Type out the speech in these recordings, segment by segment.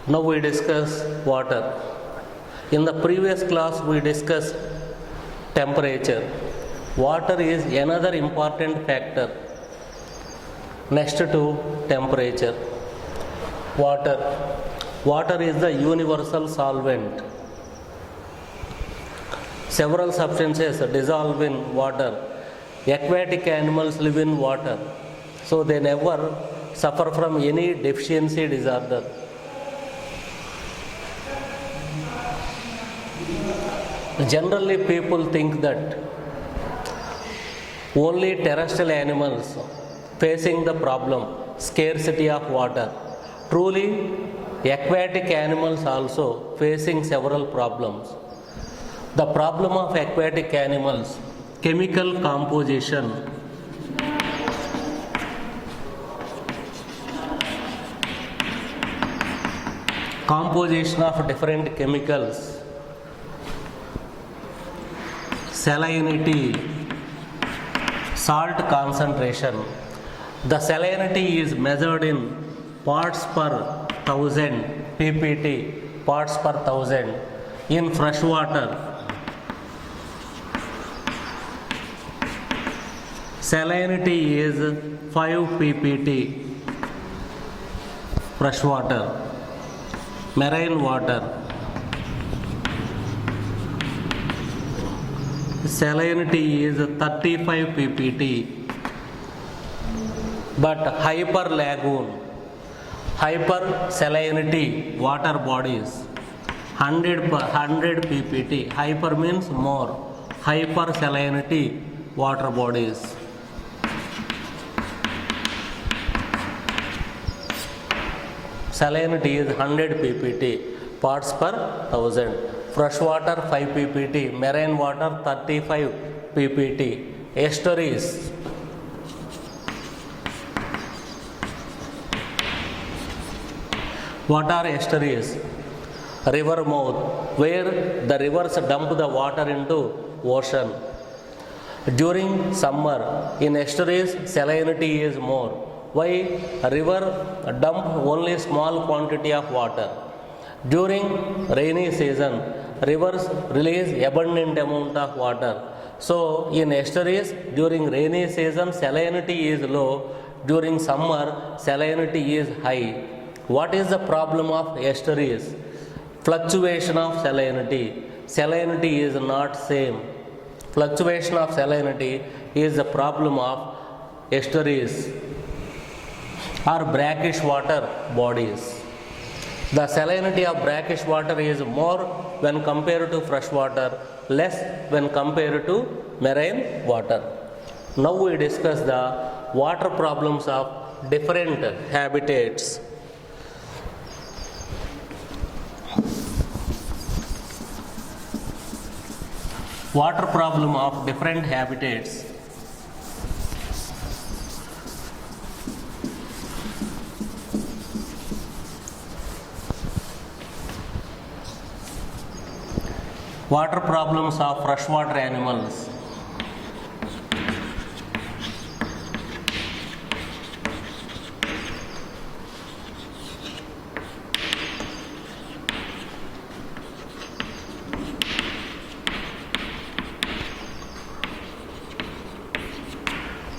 Now we discuss water. In the previous class we discussed temperature. Water is another important factor next to temperature. Water. Water is the universal solvent. Several substances dissolve in water. Aquatic animals live in water, so they never suffer from any deficiency disorder. Generally, people think that only terrestrial animals facing the problem, scarcity of water. Truly, aquatic animals also facing several problems. The problem of aquatic animals, chemical composition. Composition of different chemicals. Salinity, salt concentration. The salinity is measured in parts per thousand, ppt, parts per thousand in fresh water. Salinity is 5 ppt, fresh water. Marine water, salinity is 35 ppt, but hyper lagoon, hyper salinity water bodies 100 ppt. Hyper means more, hyper salinity water bodies. Salinity is 100 ppt, parts per thousand. Fresh water 5 ppt, marine water 35 ppt. Estuaries. What are estuaries? River mouth, where the rivers dump the water into ocean. During summer, in estuaries, salinity is more. Why? A river dump only small quantity of water. During rainy season, rivers release abundant amount of water. So in estuaries, during rainy season, salinity is low. During summer, salinity is high. What is the problem of estuaries? Fluctuation of salinity. Salinity is not same. Fluctuation of salinity is the problem of estuaries or brackish water bodies. The salinity of brackish water is more when compared to fresh water, less when compared to marine water. Now we discuss the water problems of different habitats. Water problem of different habitats. Water problems of freshwater animals.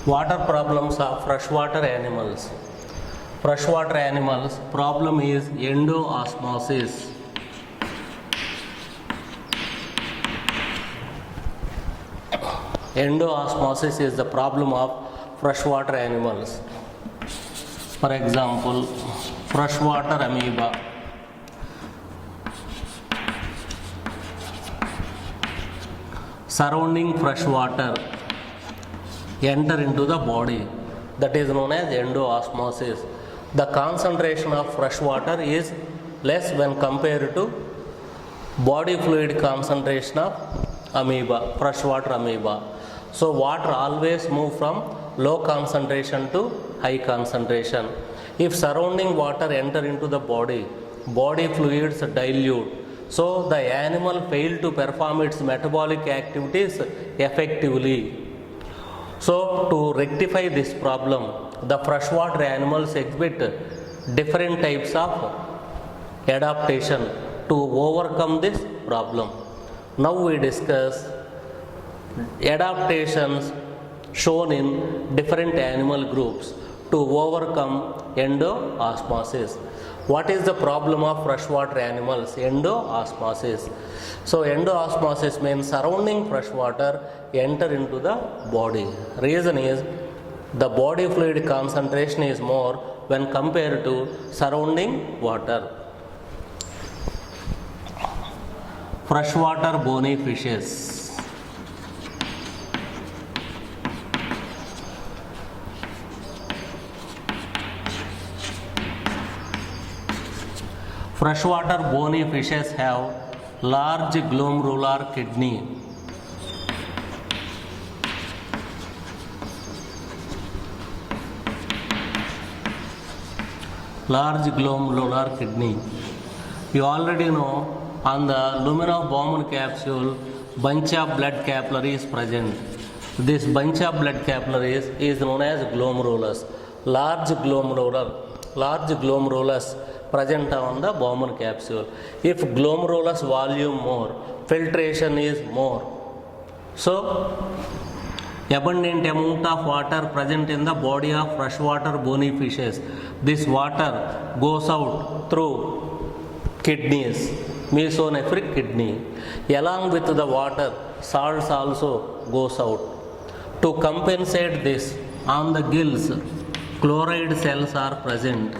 Water problems of freshwater animals. Freshwater animals problem is endoosmosis. Endoosmosis is the problem of freshwater animals. For example, freshwater amoeba. Surrounding fresh water enter into the body, that is known as endoosmosis. The concentration of fresh water is less when compared to body fluid concentration of amoeba, freshwater amoeba. So water always move from low concentration to high concentration. If surrounding water enter into the body fluids dilute. So the animal fail to perform its metabolic activities effectively. So to rectify this problem, the freshwater animals exhibit different types of adaptation to overcome this problem. Now we discuss adaptations shown in different animal groups to overcome endoosmosis. What is the problem of freshwater animals? Endoosmosis. So endoosmosis means surrounding freshwater enter into the body. Reason is the body fluid concentration is more when compared to surrounding water. Freshwater bony fishes. Freshwater bony fishes have large glomerular kidney. Large glomerular kidney. You already know on the lumen of Bowman capsule, bunch of blood capillaries present. This bunch of blood capillaries is known as glomerulus. Large glomerulus present on the Bowman capsule. If glomerulus volume more, filtration is more. So, abundant amount of water present in the body of freshwater bony fishes. This water goes out through kidneys, mesonephric kidney. Along with the water, salts also goes out. To compensate this, on the gills, chloride cells are present.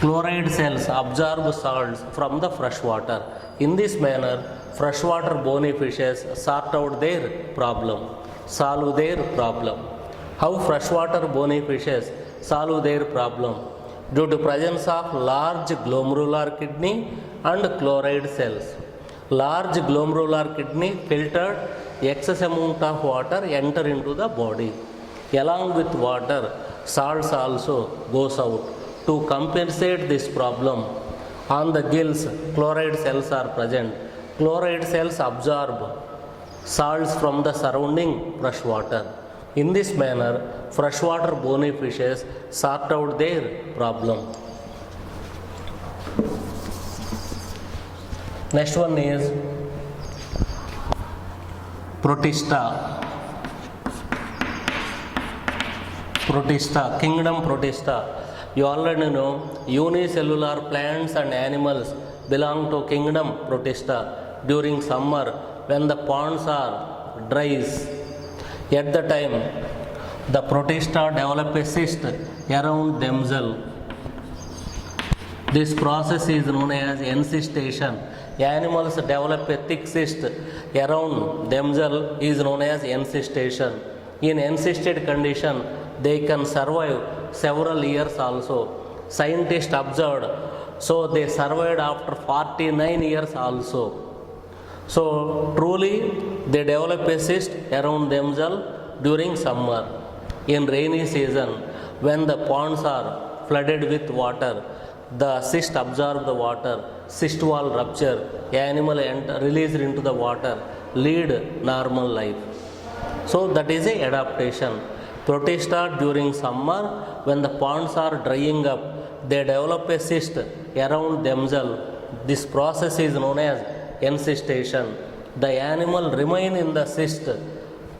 Chloride cells absorb salts from the fresh water. In this manner, freshwater bony fishes sort out their problem, solve their problem. How freshwater bony fishes solve their problem? Due to presence of large glomerular kidney and chloride cells. Large glomerular kidney filtered excess amount of water enter into the body. Along with water, salts also goes out. To compensate this problem, on the gills, chloride cells are present. Chloride cells absorb salts from the surrounding fresh water. In this manner, freshwater bony fishes sort out their problem. Next one is Protista. Kingdom Protista. You already know unicellular plants and animals belong to kingdom Protista. During summer, when the ponds are dry, at the time the Protista develop a cyst around themselves. This process is known as encystation. Animals develop a thick cyst around themselves is known as encystation. In encysted condition, they can survive several years also. Scientists observed, so they survived after 49 years also. So truly they develop a cyst around themselves during summer. In rainy season, when the ponds are flooded with water, the cyst absorb the water, cyst wall rupture, animal released into the water, lead normal life. So that is a adaptation. Protista during summer, when the ponds are drying up, they develop a cyst around themselves. This process is known as encystation. The animal remain in the cyst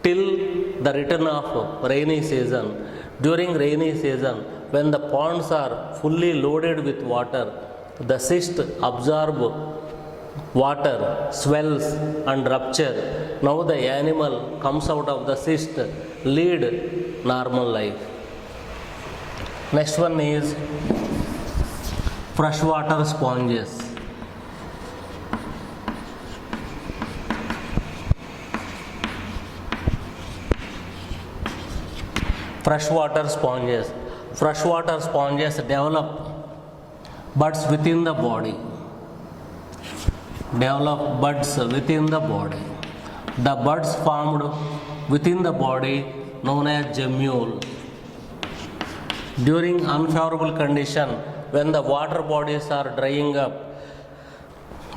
till the return of rainy season. During rainy season, when the ponds are fully loaded with water, the cyst absorb water, swells and rupture. Now the animal comes out of the cyst, lead normal life. Next one is freshwater sponges. Freshwater sponges. Freshwater sponges develop buds within the body. The buds formed within the body known as gemmules. During unfavorable condition, when the water bodies are drying up,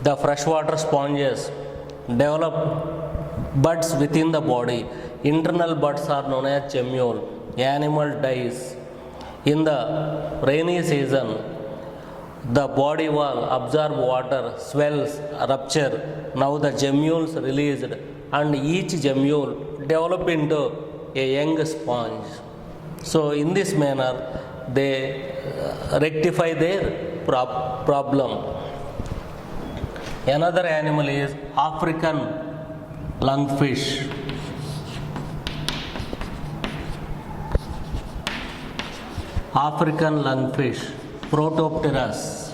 the freshwater sponges develop buds within the body. Internal buds are known as gemmule. Animal dies. In the rainy season, The body wall absorb water, swells, rupture. Now the gemmules released, and each gemmule develop into a young sponge. So in this manner, they rectify their problem. Another animal is African lungfish. African lungfish, Protopterus.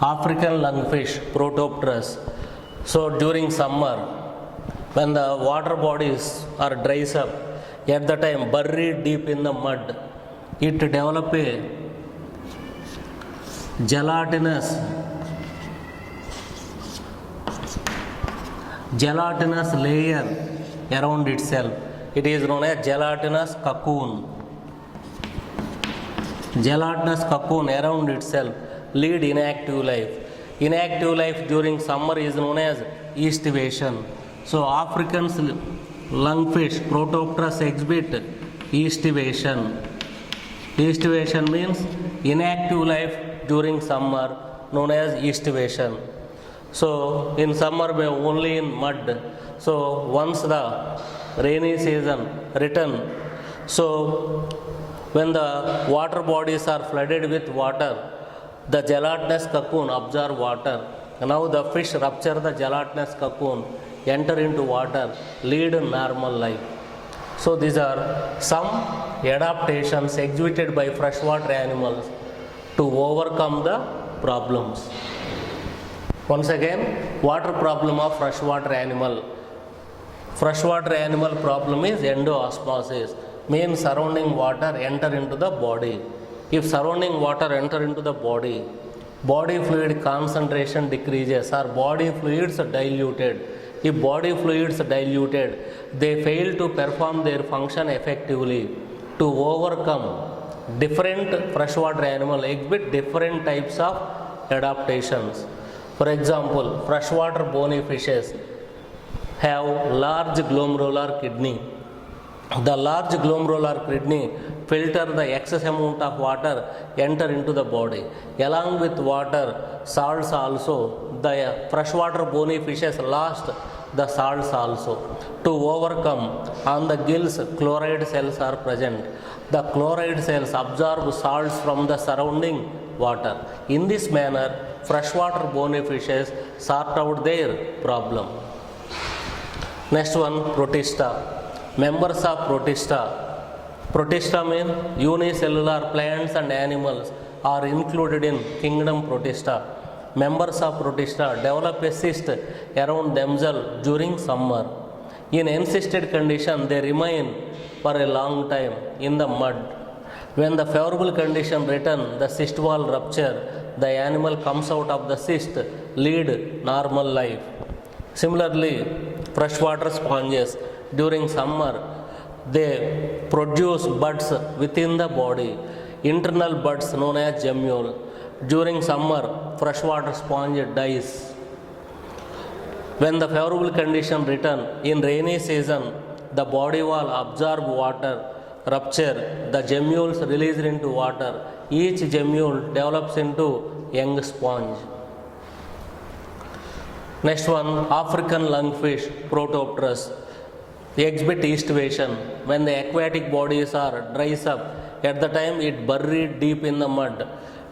African lungfish, Protopterus. So during summer, when the water bodies are dries up, at the time buried deep in the mud, it develop a gelatinous layer around itself. It is known as gelatinous cocoon. Gelatinous cocoon around itself lead inactive life. Inactive life during summer is known as aestivation. So African lungfish, Protopterus, exhibit aestivation. Aestivation means inactive life during summer, known as aestivation. So in summer we are only in mud. So once the rainy season return, so when the water bodies are flooded with water, the gelatinous cocoon absorb water. Now the fish rupture the gelatinous cocoon, enter into water, lead normal life. So these are some adaptations exhibited by freshwater animals to overcome the problems. Once again, water problem of freshwater animal. Freshwater animal problem is endoosmosis, means surrounding water enter into the body. If surrounding water enter into the body fluid concentration decreases or body fluids are diluted. If body fluids are diluted, they fail to perform their function effectively. To overcome, different freshwater animal exhibit different types of adaptations. For example, freshwater bony fishes have large glomerular kidney. The large glomerular kidney filter the excess amount of water enter into the body. Along with water, salts also. The freshwater bony fishes lost the salts also. To overcome, on the gills chloride cells are present. The chloride cells absorb salts from the surrounding water. In this manner, freshwater bony fishes sort out their problem. Next one, Protista. Members of Protista. Protista means unicellular plants and animals are included in kingdom Protista. Members of Protista develop a cyst around themselves during summer. In encysted condition, they remain for a long time in the mud. When the favorable condition return, the cyst wall rupture, the animal comes out of the cyst, lead normal life. Similarly, freshwater sponges during summer, they produce buds within the body, internal buds known as gemmule. During summer, freshwater sponge dies. When the favorable condition return, in rainy season, the body wall absorb water, rupture, the gemmules released into water. Each gemmule develops into young sponge. Next one, African lungfish, Protopterus. They exhibit aestivation. When the aquatic bodies are dries up, at the time it buried deep in the mud,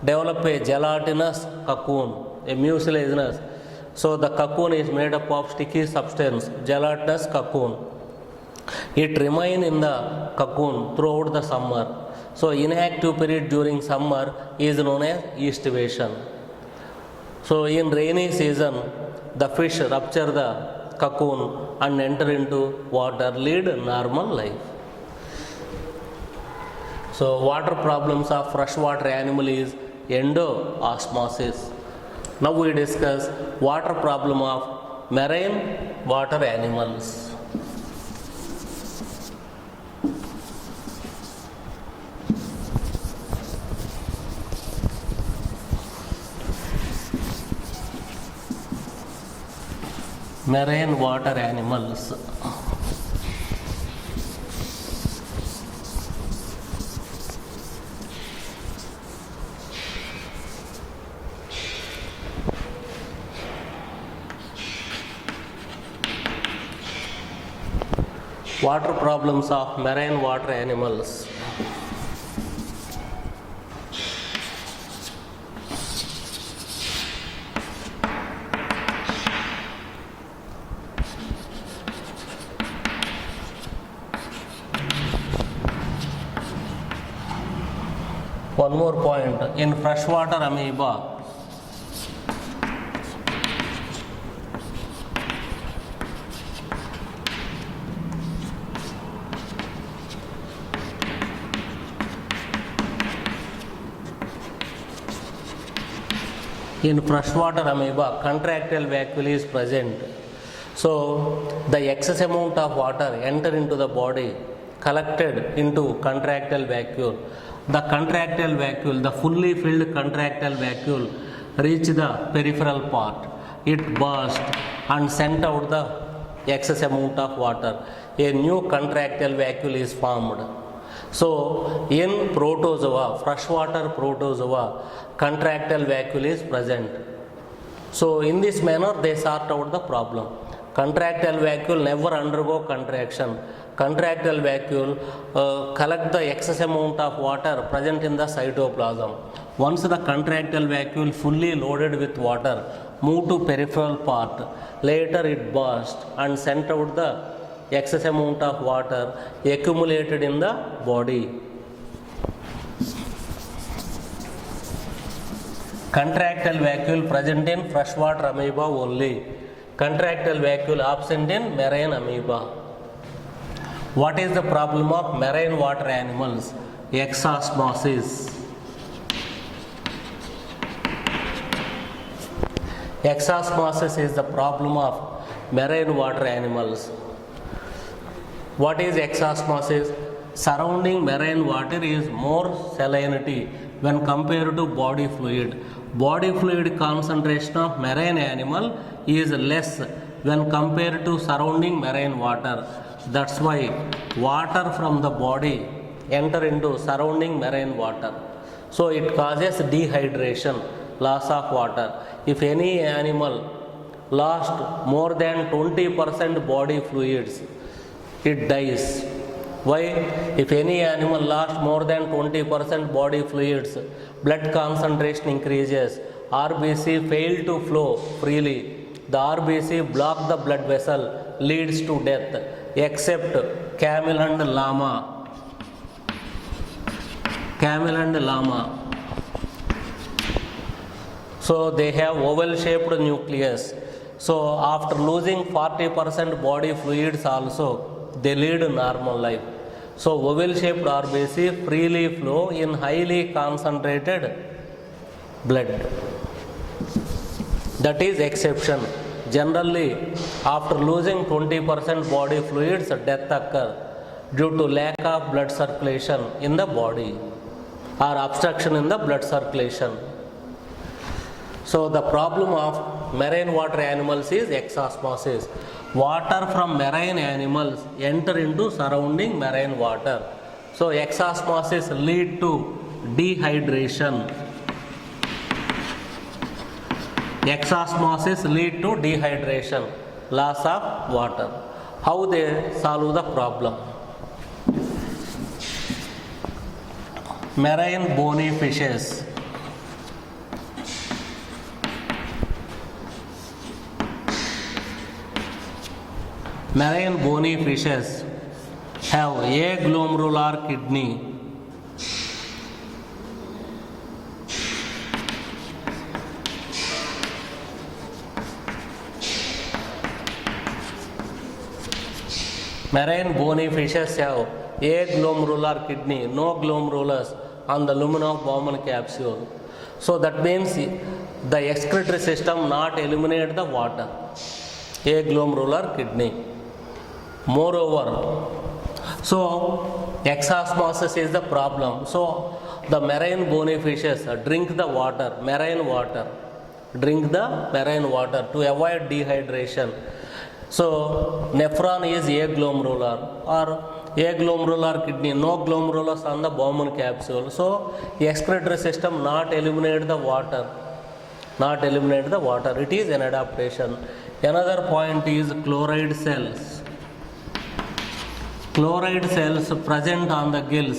develop a gelatinous cocoon, a mucilaginous. So the cocoon is made up of sticky substance, gelatinous cocoon. It remain in the cocoon throughout the summer. So inactive period during summer is known as aestivation. So in rainy season, the fish rupture the cocoon and enter into water, lead normal life. So water problems of freshwater animal is endoosmosis. Now we discuss water problem of marine water animals. Marine water animals. Water problems of marine water animals. One more point, in freshwater amoeba, contractile vacuole is present. So the excess amount of water enter into the body, collected into contractile vacuole. The contractile vacuole, the fully filled contractile vacuole, reach the peripheral part. It burst and sent out the excess amount of water. A new contractile vacuole is formed. So in protozoa, freshwater protozoa, contractile vacuole is present. So in this manner they sort out the problem. Contractile vacuole never undergo contraction. Contractile vacuole collect the excess amount of water present in the cytoplasm. Once the contractile vacuole fully loaded with water move to peripheral part, later it burst and sent out the excess amount of water accumulated in the body. Contractile vacuole present in freshwater amoeba only. Contractile vacuole absent in marine amoeba. What is the problem of marine water animals? Exosmosis. Exosmosis is the problem of marine water animals. What is exosmosis? Surrounding marine water is more salinity when compared to body fluid. Body fluid concentration of marine animal is less when compared to surrounding marine water. That's why water from the body enter into surrounding marine water. So it causes dehydration, loss of water. If any animal lost more than 20% body fluids, it dies. Why? If any animal lost more than 20% body fluids, blood concentration increases, RBC fail to flow freely. The RBC block the blood vessel, leads to death, except camel and llama. Camel and llama. So they have oval shaped nucleus. So after losing 40% body fluids also, they lead normal life. So oval shaped RBC freely flow in highly concentrated blood. That is exception. Generally, after losing 20% body fluids, death occurs due to lack of blood circulation in the body or obstruction in the blood circulation. So the problem of marine water animals is exosmosis. Water from marine animals enter into surrounding marine water. So exosmosis lead to dehydration. Exosmosis lead to dehydration, loss of water. How they solve the problem? Marine bony fishes. Marine bony fishes have aglomerular kidney. Marine bony fishes have aglomerular kidney, no glomerulus on the lumina of Bowman capsule. So that means the excretory system not eliminate the water. Aglomerular kidney. Moreover, so exosmosis is the problem. So the marine bony fishes drink the water, marine water, drink the marine water to avoid dehydration. So nephron is aglomerular or aglomerular kidney, no glomerulus on the Bowman capsule. So excretory system not eliminate the water, not eliminate the water. It is an adaptation. Another point is chloride cells. chloride cells present on the gills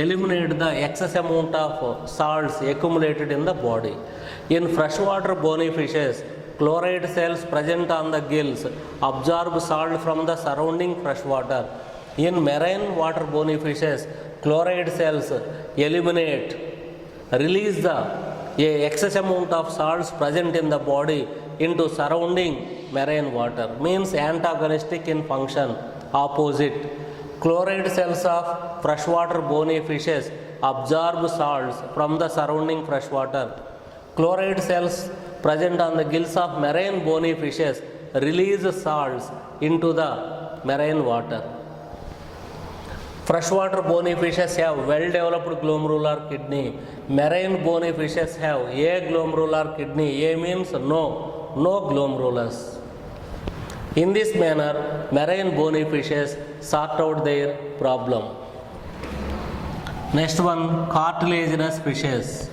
eliminate the excess amount of salts accumulated in the body. In freshwater bony fishes, chloride cells present on the gills absorb salt from the surrounding fresh water. In marine water bony fishes, chloride cells eliminate, release the excess amount of salts present in the body into surrounding marine water. Means antagonistic in function, opposite. Chloride cells of freshwater bony fishes absorb salts from the surrounding freshwater. Chloride cells present on the gills of marine bony fishes release salts into the marine water. Freshwater bony fishes have well-developed glomerular kidney. Marine bony fishes have aglomerular kidney. A means no glomerulus. In this manner, marine bony fishes sort out their problem. Next one, cartilaginous fishes.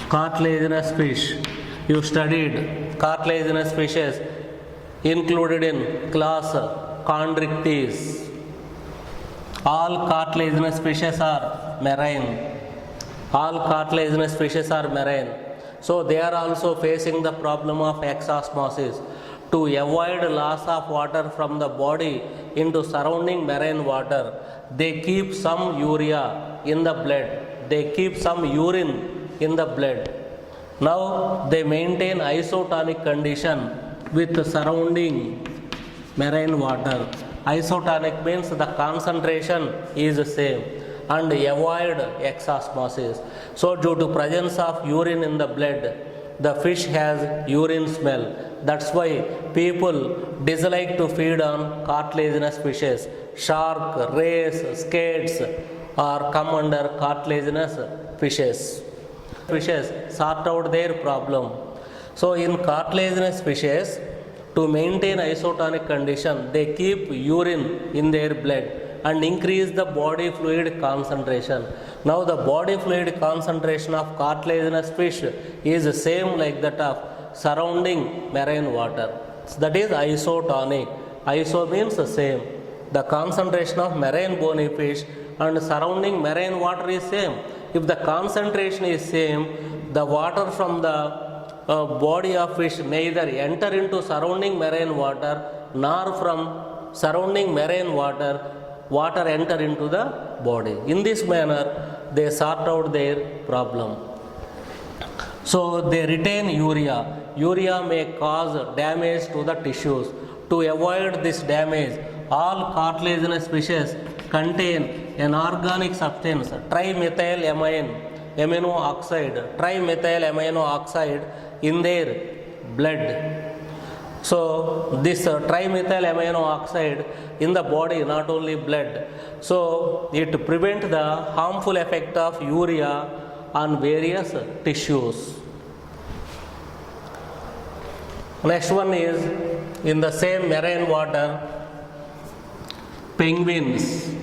Cartilaginous fish. You studied cartilaginous fishes included in class Chondrichthyes. All cartilaginous fishes are marine. All cartilaginous fishes are marine. So they are also facing the problem of exosmosis. To avoid loss of water from the body into surrounding marine water, they keep some urea in the blood. They keep some urine in the blood. Now they maintain isotonic condition with the surrounding marine water. Isotonic means the concentration is the same and avoid exosmosis. So due to presence of urine in the blood, the fish has urine smell. That's why people dislike to feed on cartilaginous fishes. Shark, rays, skates are come under cartilaginous fishes. Fishes sort out their problem. So in cartilaginous fishes, to maintain isotonic condition, they keep urine in their blood and increase the body fluid concentration. Now the body fluid concentration of cartilaginous fish is the same like that of surrounding marine water. That is isotonic. Iso means the same. The concentration of marine bony fish and surrounding marine water is same. If the concentration is same, the water from the body of fish neither enter into surrounding marine water nor from surrounding marine water enter into the body. In this manner, they sort out their problem. So they retain urea. Urea may cause damage to the tissues. To avoid this damage, all cartilaginous fishes contain an organic substance, trimethylamino oxide in their blood. So this trimethylamino oxide in the body, not only blood, so it prevents the harmful effect of urea on various tissues. Next one is in the same marine water, penguins,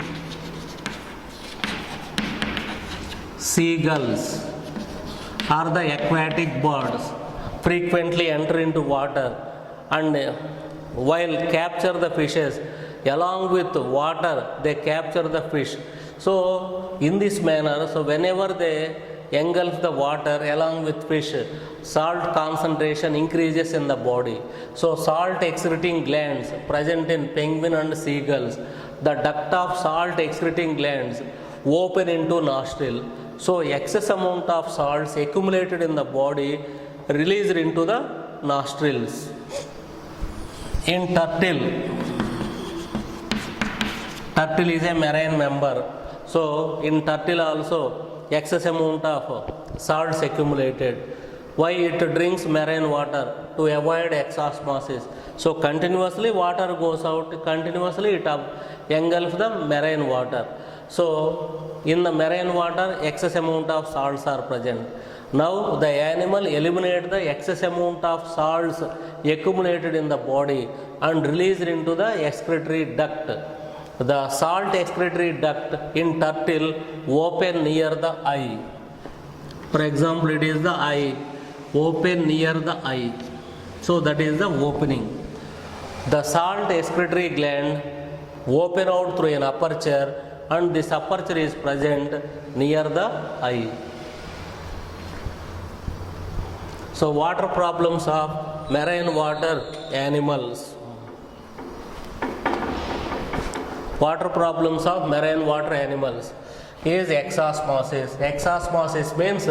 seagulls are the aquatic birds frequently enter into water and while capture the fishes along with water they capture the fish. So in this manner, so whenever they engulf the water along with fish, salt concentration increases in the body. So salt excreting glands present in penguin and seagulls, the duct of salt excreting glands open into nostril. So excess amount of salts accumulated in the body released into the nostrils. In turtle is a marine member. So in turtle also excess amount of salts accumulated. Why? It drinks marine water to avoid exosmosis. So continuously water goes out, continuously it engulfs the marine water. So in the marine water excess amount of salts are present. Now the animal eliminates the excess amount of salts accumulated in the body and released into the excretory duct. The salt excretory duct in turtle open near the eye. For example, it is the eye, open near the eye. So that is the opening. The salt excretory gland open out through an aperture, and this aperture is present near the eye. So water problems of marine water animals. Water problems of marine water animals is exosmosis. Exosmosis means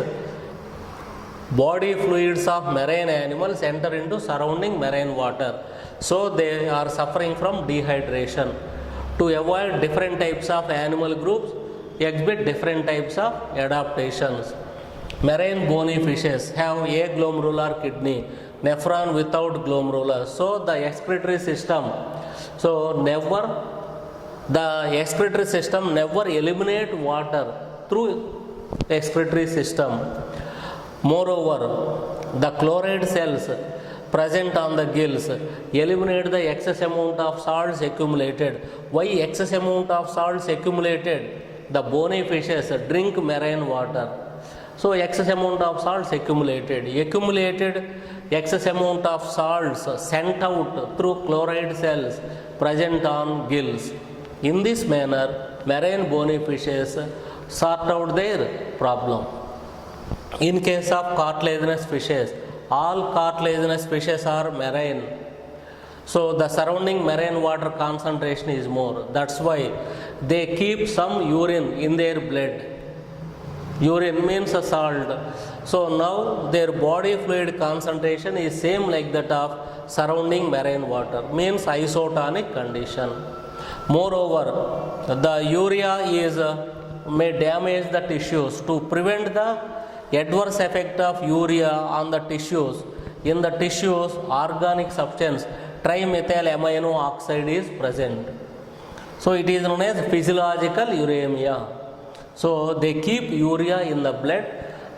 body fluids of marine animals enter into surrounding marine water. So they are suffering from dehydration. To avoid different types of animal groups, exhibit different types of adaptations. Marine bony fishes have aglomerular kidney, nephron without glomerulus. So the excretory system, the excretory system never eliminate water through excretory system. Moreover, the chloride cells present on the gills eliminate the excess amount of salts accumulated. Why excess amount of salts accumulated? The bony fishes drink marine water. So excess amount of salts accumulated. Excess amount of salts sent out through chloride cells present on gills. In this manner, marine bony fishes sort out their problem. In case of cartilaginous fishes, all cartilaginous fishes are marine. So the surrounding marine water concentration is more. That's why they keep some urine in their blood. Urine means a salt. So now their body fluid concentration is same like that of surrounding marine water, means isotonic condition. Moreover, the urea may damage the tissues. To prevent the adverse effect of urea on the tissues, in the tissues organic substance trimethyl amino oxide is present. So it is known as physiological uremia. So they keep urea in the blood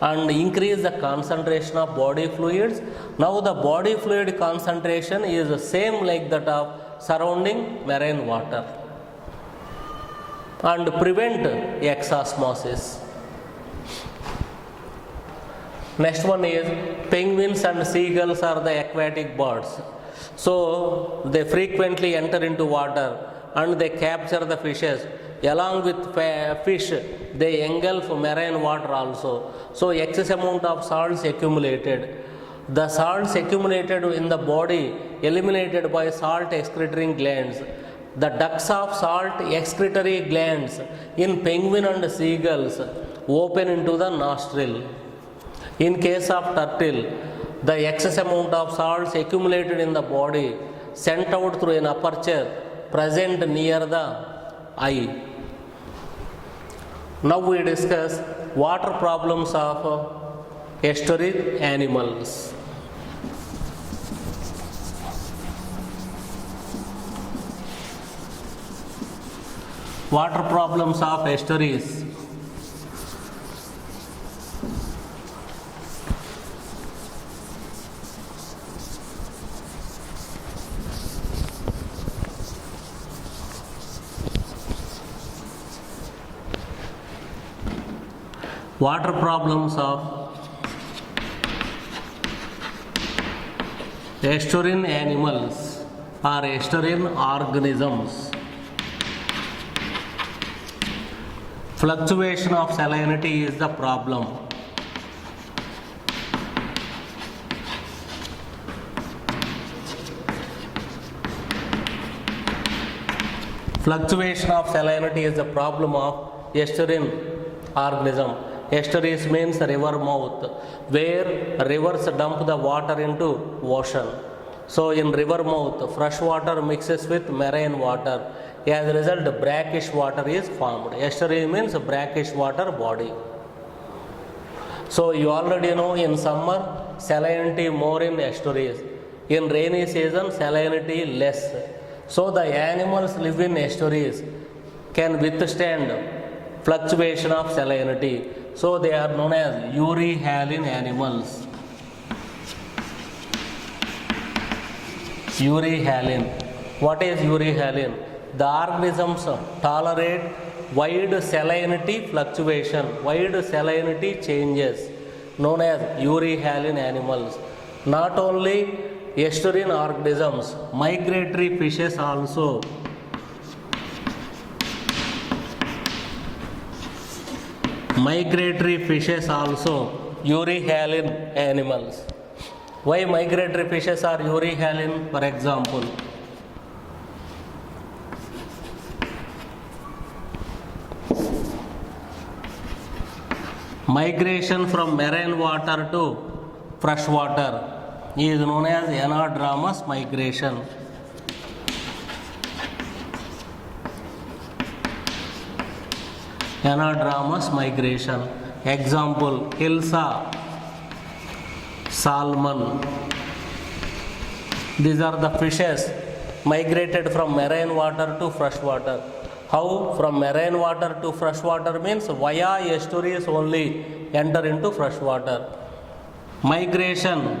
and increase the concentration of body fluids. Now the body fluid concentration is the same like that of surrounding marine water, and prevent exosmosis. Next one is penguins and seagulls are the aquatic birds. So they frequently enter into water and they capture the fishes. Along with fish, they engulf marine water also. So excess amount of salts accumulated. The salts accumulated in the body eliminated by salt excretory glands. The ducts of salt excretory glands in penguin and seagulls open into the nostril. In case of turtle, the excess amount of salts accumulated in the body sent out through an aperture present near the eye. Now we discuss water problems of estuarine animals. Water problems of estuaries. Water problems of estuarine animals or estuarine organisms. Fluctuation of salinity is the problem. Fluctuation of salinity is the problem of estuarine organism. Estuaries means river mouth, where rivers dump the water into ocean. So in river mouth, fresh water mixes with marine water. As a result, brackish water is formed. Estuary means brackish water body. So you already know in summer, salinity more in estuaries. In rainy season, salinity less. So the animals live in estuaries can withstand fluctuation of salinity. So they are known as euryhaline animals. Euryhaline. What is euryhaline? The organisms tolerate wide salinity fluctuation, wide salinity changes, known as euryhaline animals. Not only estuarine organisms, migratory fishes also. Migratory fishes also euryhaline animals. Why migratory fishes are euryhaline? For example, migration from marine water to fresh water is known as anadromous migration. Anadromous migration. Example, Hilsa, salmon. These are the fishes migrated from marine water to fresh water. How? From marine water to fresh water means via estuaries only enter into fresh water. Migration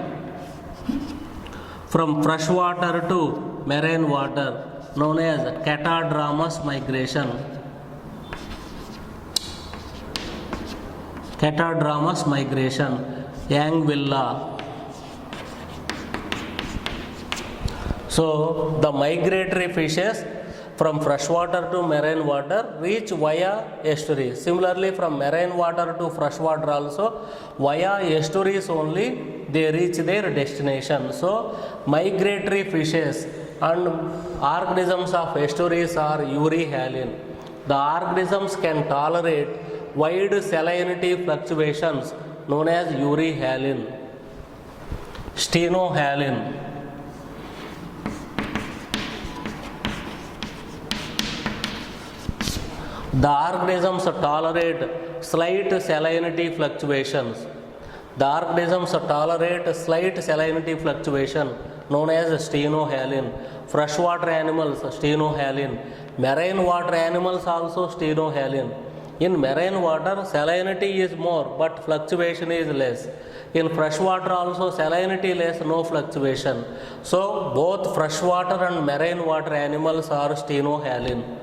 from fresh water to marine water known as catadromous migration. Catadromous migration, Yangvilla. So the migratory fishes from freshwater to marine water reach via estuaries. Similarly, from marine water to freshwater also via estuaries only they reach their destination. So migratory fishes and organisms of estuaries are euryhaline. The organisms can tolerate wide salinity fluctuations known as euryhaline, stenohaline. The organisms tolerate slight salinity fluctuations. The organisms tolerate slight salinity fluctuation known as stenohaline. Freshwater animals, stenohaline. Marine water animals also stenohaline. In marine water, salinity is more, but fluctuation is less. In freshwater also, salinity less, no fluctuation. So, both freshwater and marine water animals are stenohaline.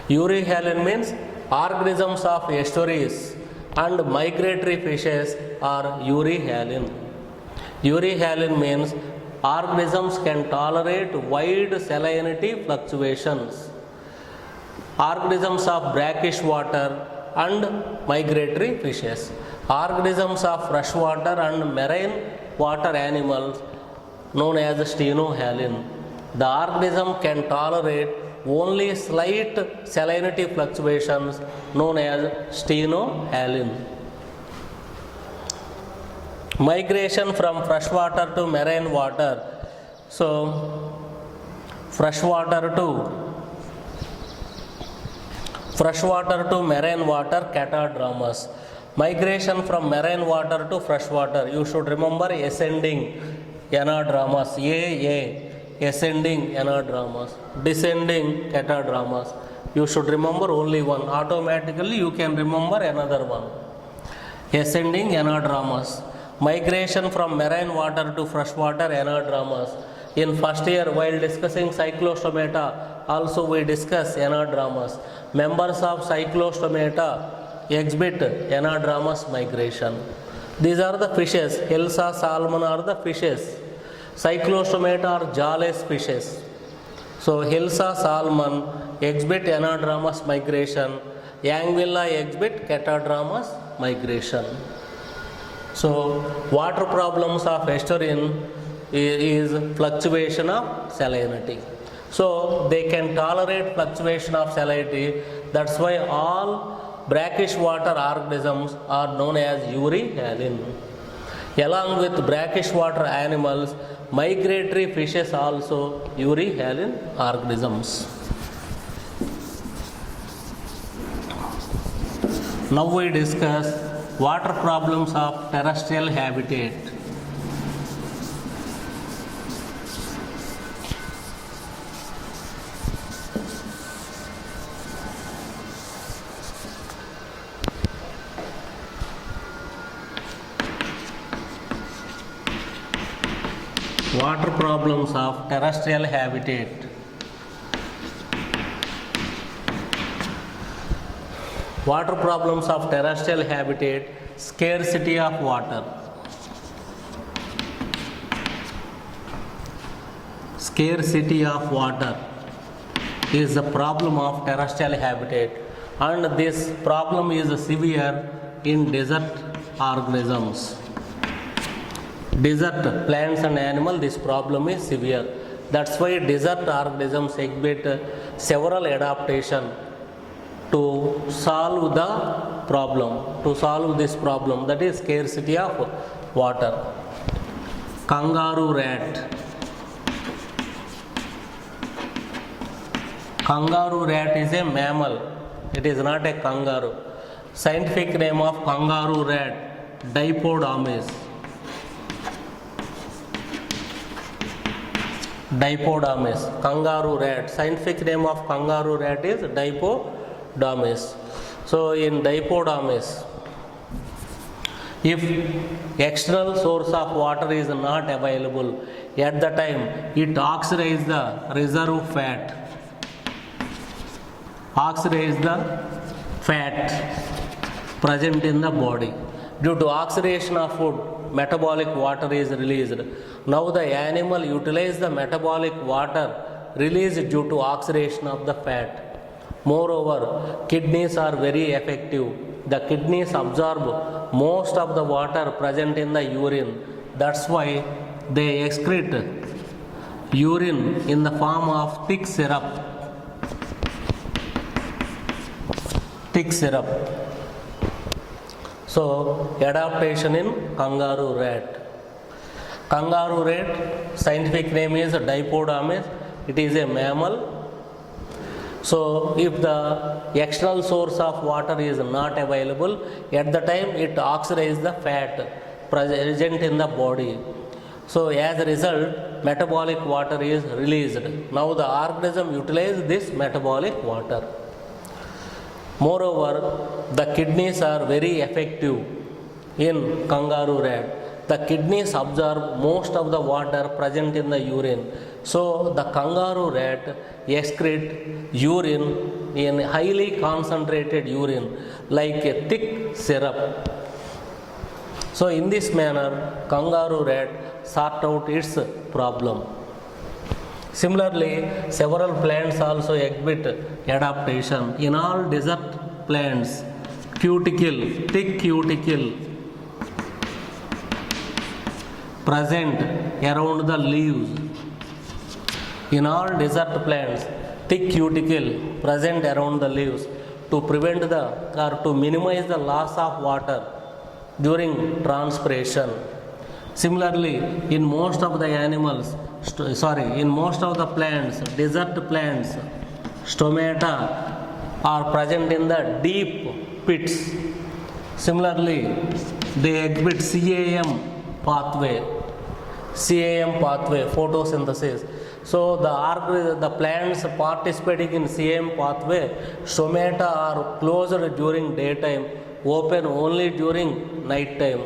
Euryhaline means organisms of estuaries and migratory fishes are euryhaline. Euryhaline means organisms can tolerate wide salinity fluctuations. Organisms of brackish water and migratory fishes. Organisms of freshwater and marine water animals known as stenohaline. The organism can tolerate only slight salinity fluctuations known as stenohaline. Migration from freshwater to marine water. So, freshwater to marine water, catadromous. Migration from marine water to freshwater. You should remember ascending anadromous, ascending anadromous, descending catadromous. You should remember only one. Automatically you can remember another one. Ascending anadromous. Migration from marine water to freshwater, anadromous. In first year while discussing cyclostomata also we discuss anadromous. Members of cyclostomata exhibit anadromous migration. These are the fishes. Hilsa, salmon are the fishes. Cyclostomata are jawless fishes. So Hilsa, salmon exhibit anadromous migration. Yangvilla exhibit catadromous migration. So water problems of estuarine is fluctuation of salinity. So they can tolerate fluctuation of salinity. That's why all brackish water organisms are known as euryhaline. Along with brackish water animals, migratory fishes also euryhaline organisms. Now we discuss water problems of terrestrial habitat. Water problems of terrestrial habitat. Water problems of terrestrial habitat, scarcity of water. scarcity of water is the problem of terrestrial habitat, and this problem is severe in desert organisms. Desert plants and animals, this problem is severe. That's why desert organisms exhibit several adaptation to solve the problem, to solve this problem, that is scarcity of water. Kangaroo rat. Kangaroo rat is a mammal. It is not a kangaroo. Scientific name of kangaroo rat, Dipodomys. Dipodomys. Kangaroo rat. Scientific name of kangaroo rat is Dipodomys. So in Dipodomys, if external source of water is not available, at the time it oxidizes the reserve fat. Oxidize the fat present in the body. Due to oxidation of food, metabolic water is released. Now the animal utilize the metabolic water released due to oxidation of the fat. Moreover, kidneys are very effective. The kidneys absorb most of the water present in the urine. That's why they excrete urine in the form of thick syrup. Thick syrup. So, adaptation in kangaroo rat. Kangaroo rat, scientific name is Dipodomys. It is a mammal. So, if the external source of water is not available, at the time it oxidizes the fat present in the body. So, as a result, metabolic water is released. Now, the organism utilizes this metabolic water. Moreover, the kidneys are very effective in kangaroo rat. The kidneys absorb most of the water present in the urine. So, the kangaroo rat excrete urine in highly concentrated urine like a thick syrup. So, in this manner, kangaroo rat sort out its problem. Similarly, several plants also exhibit adaptation. In all desert plants, cuticle, thick cuticle present around the leaves. In all desert plants, thick cuticle present around the leaves to prevent the or to minimize the loss of water during transpiration. Similarly, in most of the animals, in most of the plants, desert plants, stomata are present in the deep pits. Similarly, they exhibit CAM pathway, photosynthesis. So the plants participating in CAM pathway, stomata are closed during daytime, open only during night time.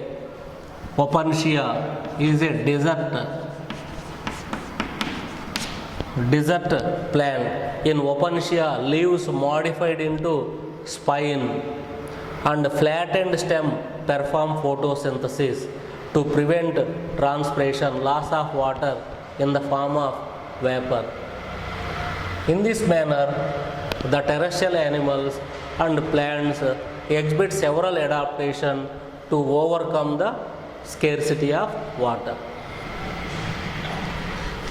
Opuntia is a desert plant. In Opuntia, leaves modified into spine and flattened stem perform photosynthesis to prevent transpiration, loss of water in the form of vapor. In this manner, the terrestrial animals and plants exhibit several adaptations to overcome the scarcity of water.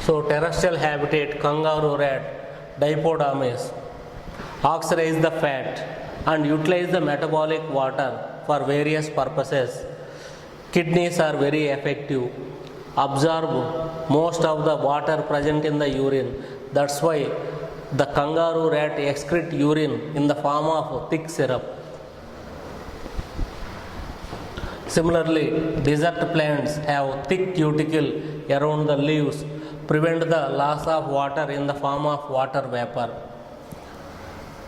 So, terrestrial habitat, kangaroo rat, Dipodomys, oxidize the fat and utilize the metabolic water for various purposes. Kidneys are very effective, absorb most of the water present in the urine. That's why the kangaroo rat excrete urine in the form of thick syrup. Similarly, desert plants have thick cuticle around the leaves, prevent the loss of water in the form of water vapor.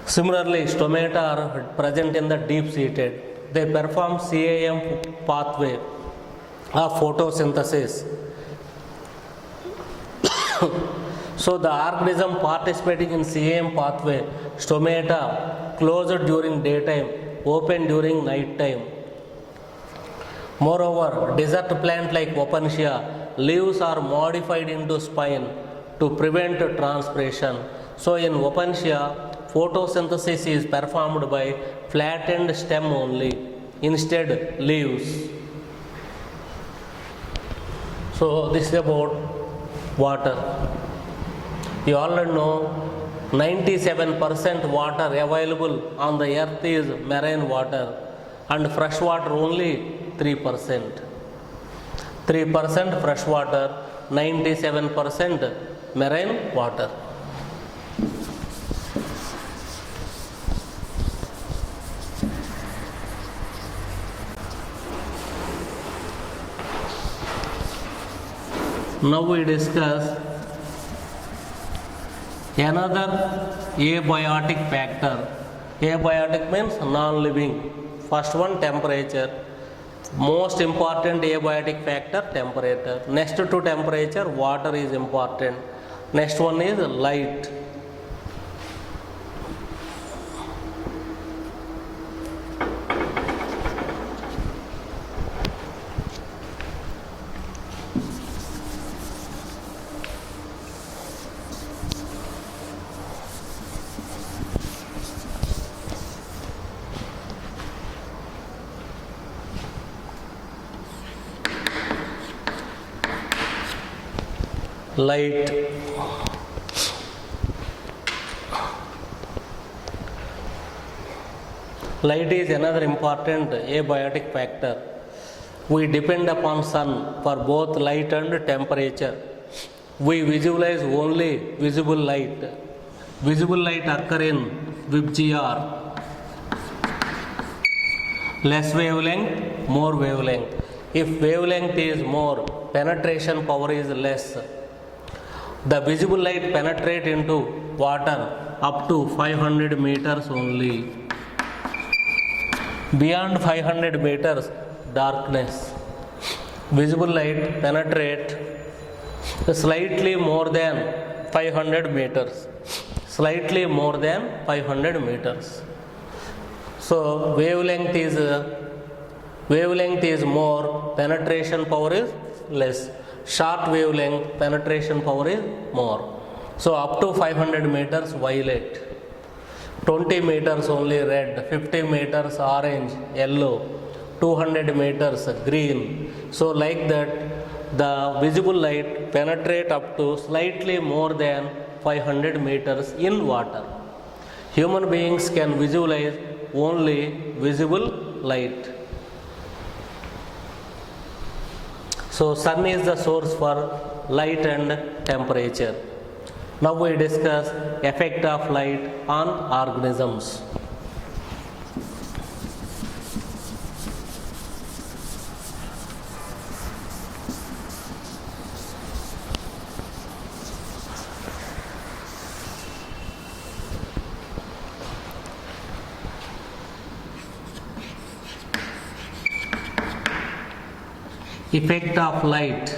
Similarly, stomata are present in the deep seated. They perform CAM pathway of photosynthesis. So, the organism participating in CAM pathway, stomata closed during daytime, open during night time. Moreover, desert plant like Opuntia, leaves are modified into spine to prevent transpiration. So in Opuntia, photosynthesis is performed by flattened stem only, instead leaves. So this is about water. You already know 97% water available on the earth is marine water and fresh water only 3%. 3% fresh water, 97% marine water. Now we discuss another abiotic factor. Abiotic means non-living. First one, temperature. Most important abiotic factor, temperature. Next to temperature, water is important. Next one is light. Light. Light is another important abiotic factor. We depend upon sun for both light and temperature. We visualize only visible light. Visible light occur in VIBGR. Less wavelength, more wavelength. If wavelength is more, penetration power is less. The visible light penetrate into water up to 500 meters only. Beyond 500 meters, darkness. Visible light penetrate slightly more than 500 meters. Slightly more than 500 meters. So wavelength is more, penetration power is less. Short wavelength, penetration power is more. So up to 500 meters violet, 20 meters only red, 50 meters orange, yellow, 200 meters green. So like that, the visible light penetrate up to slightly more than 500 meters in water. Human beings can visualize only visible light. So sun is the source for light and temperature. Now we discuss effect of light on organisms. Effect of light.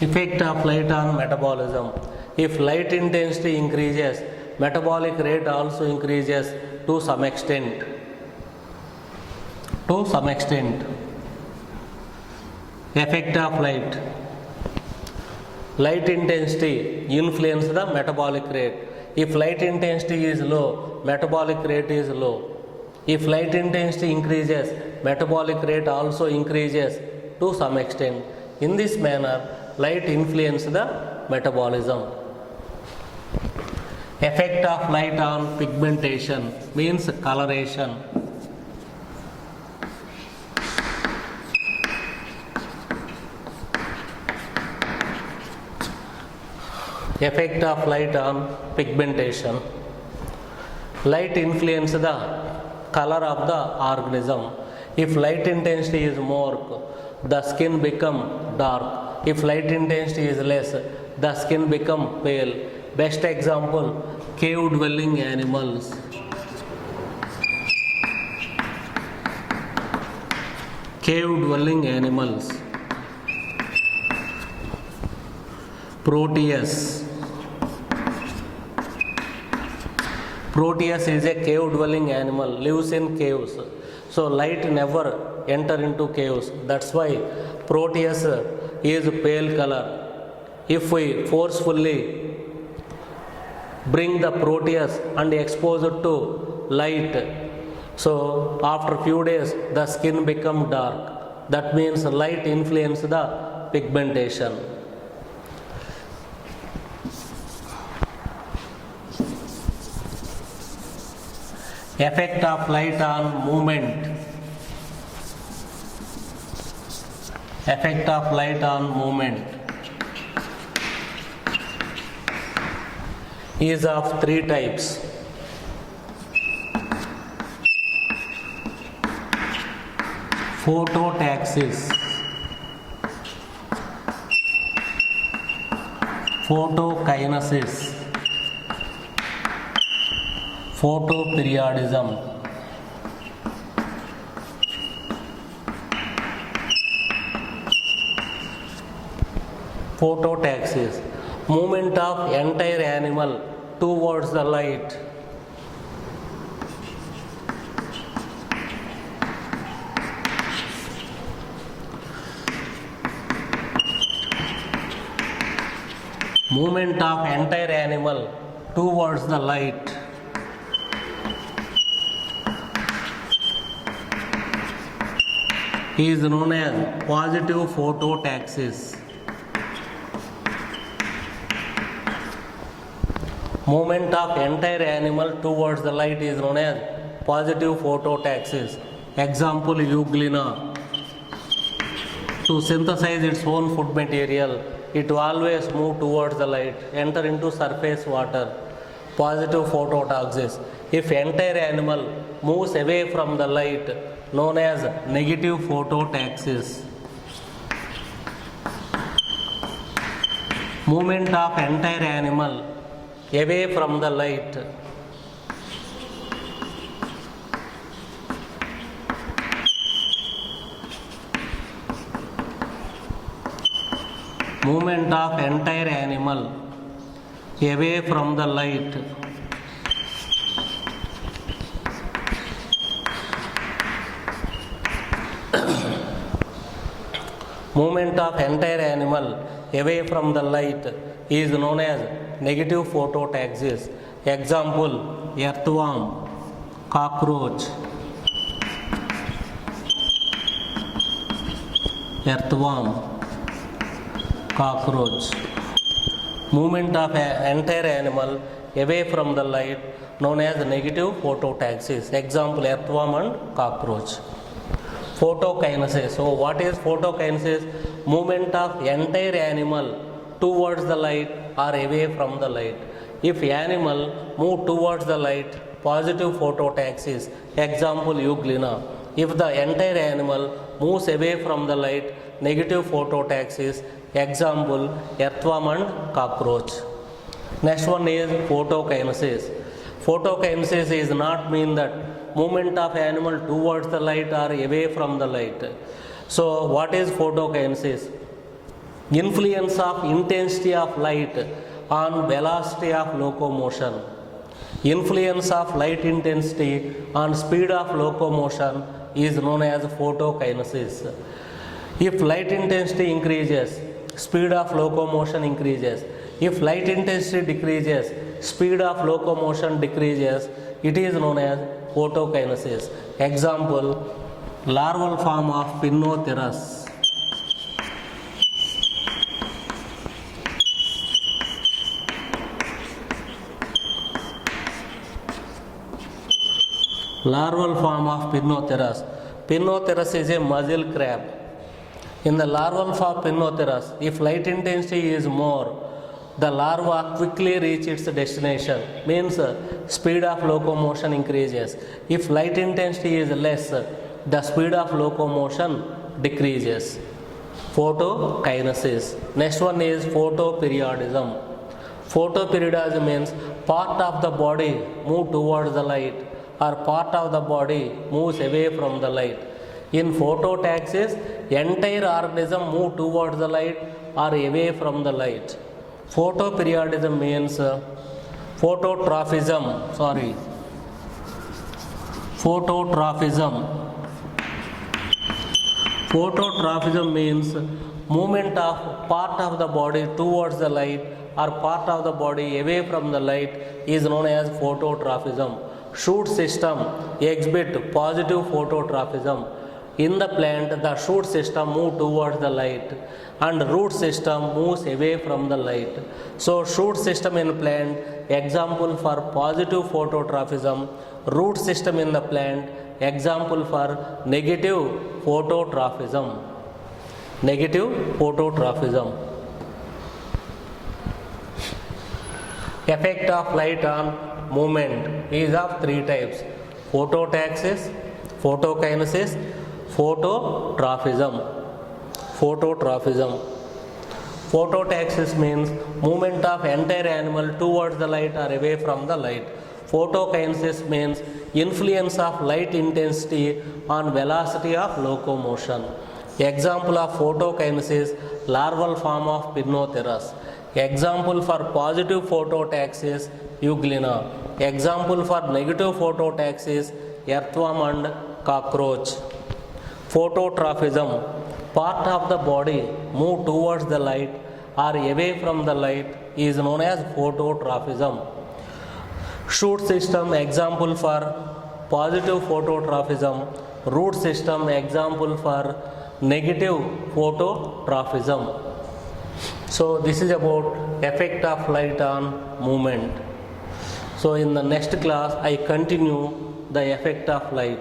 Effect of light on metabolism. If light intensity increases, metabolic rate also increases to some extent. Effect of light. Light intensity influence the metabolic rate. If light intensity is low, metabolic rate is low. If light intensity increases, metabolic rate also increases to some extent. In this manner, light influence the metabolism. Effect of light on pigmentation means coloration. Effect of light on pigmentation. Light influence the color of the organism. If light intensity is more, the skin become dark. If light intensity is less, the skin become pale. Best example, cave dwelling animals. Cave dwelling animals. Proteus. Proteus is a cave dwelling animal, lives in caves. So light never enter into caves. That's why Proteus is pale color. If we forcefully bring the Proteus and expose it to light, so after few days the skin become dark. That means light influence the pigmentation. Effect of light on movement. Effect of light on movement is of three types. Phototaxis, photokinesis, photoperiodism. Phototaxis, movement of entire animal towards the light. Movement of entire animal towards the light is known as positive phototaxis. Movement of entire animal towards the light is known as positive phototaxis. Example, Euglena. To synthesize its own food material, it will always move towards the light, enter into surface water. Positive phototaxis. If entire animal moves away from the light, known as negative phototaxis. Movement of entire animal away from the light movement of entire animal away from the light movement of entire animal away from the light is known as negative phototaxis. Example, earthworm, cockroach. Earthworm, cockroach. Movement of entire animal away from the light known as negative phototaxis. Example, earthworm and cockroach. Photokinesis. So what is photokinesis? Movement of entire animal towards the light or away from the light. If animal move towards the light, positive phototaxis. Example, Euglena. If the entire animal moves away from the light, negative phototaxis. Example, earthworm and cockroach. Next one is photokinesis. Photokinesis is not mean that movement of animal towards the light or away from the light. So what is photokinesis? Influence of intensity of light on velocity of locomotion. Influence of light intensity on speed of locomotion is known as photokinesis. If light intensity increases, speed of locomotion increases. If light intensity decreases, speed of locomotion decreases. It is known as photokinesis. Example, larval form of Pinnotheris. Larval form of Pinnotheris. Pinnotheris is a mussel crab. In the larval form Pinnotheris, if light intensity is more, the larva quickly reaches its destination, means speed of locomotion increases. If light intensity is less, the speed of locomotion decreases. Photokinesis. Next one is photoperiodism. Photoperiodism means part of the body move towards the light or part of the body moves away from the light. In phototaxis, entire organism move towards the light or away from the light. Photoperiodism means phototrophism. Sorry. Phototrophism. Phototrophism means movement of part of the body towards the light or part of the body away from the light is known as phototrophism. Shoot system exhibit positive phototrophism. In the plant, the shoot system moves towards the light and root system moves away from the light. So, shoot system in plant, example for positive phototrophism. Root system in the plant, example for negative phototrophism. Negative phototrophism. Effect of light on movement is of three types: phototaxis, photokinesis, phototrophism. Phototrophism. Phototaxis means movement of entire animal towards the light or away from the light. Photokinesis means influence of light intensity on velocity of locomotion. Example of photokinesis, larval form of Pinnotheris. Example for positive phototaxis, Euglena. Example for negative phototaxis, earthworm and cockroach. Phototrophism. Part of the body move towards the light or away from the light is known as phototrophism. Shoot system, example for positive phototrophism. Root system, example for negative phototrophism. So this is about effect of light on movement. So in the next class I continue the effect of light.